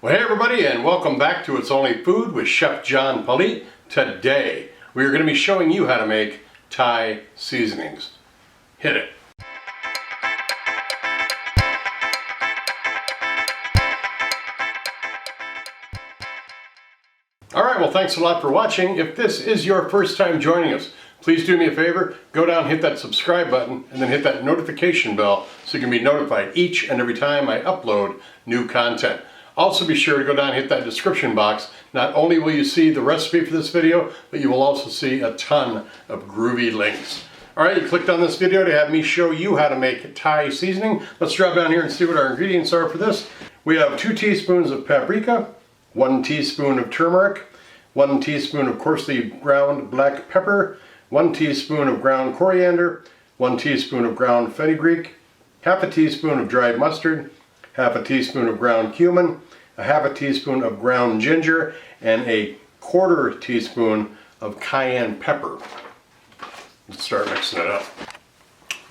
Well, hey everybody, and welcome back to It's Only Food with Chef John Politte. Today, we are going to be showing you how to make Thai seasonings. Hit it. Alright, well thanks a lot for watching. If this is your first time joining us, please do me a favor, go down, hit that subscribe button, and then hit that notification bell so you can be notified each and every time I upload new content. Also be sure to go down and hit that description box. Not only will you see the recipe for this video, but you will also see a ton of groovy links. Alright, you clicked on this video to have me show you how to make Thai seasoning. Let's drop down here and see what our ingredients are for this. We have 2 teaspoons of paprika, 1 teaspoon of turmeric, 1 teaspoon of coarsely ground black pepper, 1 teaspoon of ground coriander, 1 teaspoon of ground fenugreek, half a teaspoon of dried mustard, half a teaspoon of ground cumin, a half a teaspoon of ground ginger, and a 1/4 teaspoon of cayenne pepper. Let's start mixing it up.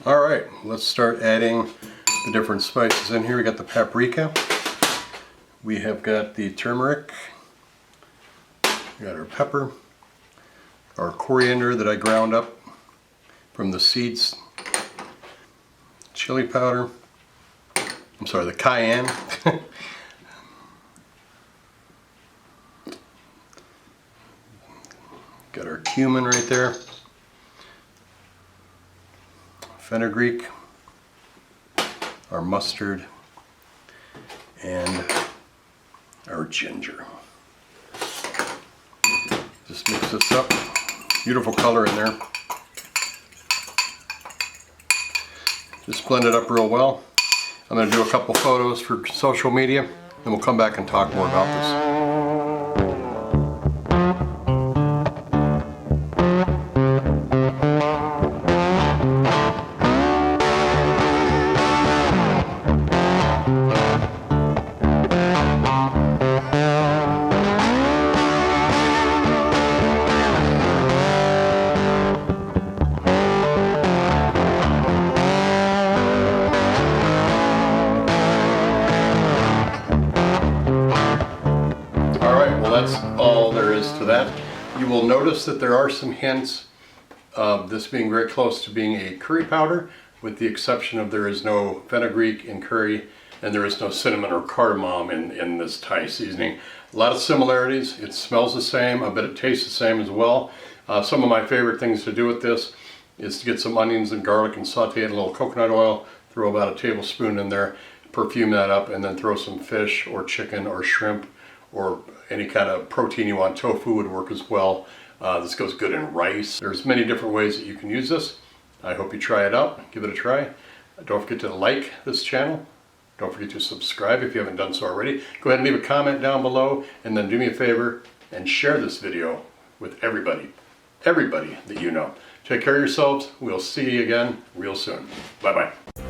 Alright, let's start adding the different spices in here. We got the paprika, we have got the turmeric, we got our pepper, our coriander that I ground up from the seeds, chili powder, I'm sorry, the cayenne. Got our cumin right there. Fenugreek, our mustard, and our ginger. Just mix this up. Beautiful color in there. Just blend it up real well. I'm going to do a couple photos for social media, and we'll come back and talk more about this. That's all there is to that. You will notice that there are some hints of this being very close to being a curry powder, with the exception of there is no fenugreek in curry and there is no cinnamon or cardamom in this Thai seasoning. A lot of similarities. It smells the same. I bet it tastes the same as well. Some of my favorite things to do with this is to get some onions and garlic and saute it in a little coconut oil, throw about a tablespoon in there, perfume that up, and then throw some fish or chicken or shrimp or any kind of protein you want. Tofu would work as well. This goes good in rice. There's many different ways that you can use this. I hope you try it out. Give it a try. Don't forget to like this channel. Don't forget to subscribe if you haven't done so already. Go ahead and leave a comment down below, and then do me a favor and share this video with everybody that you know. Take care of yourselves. We'll see you again real soon. Bye-bye.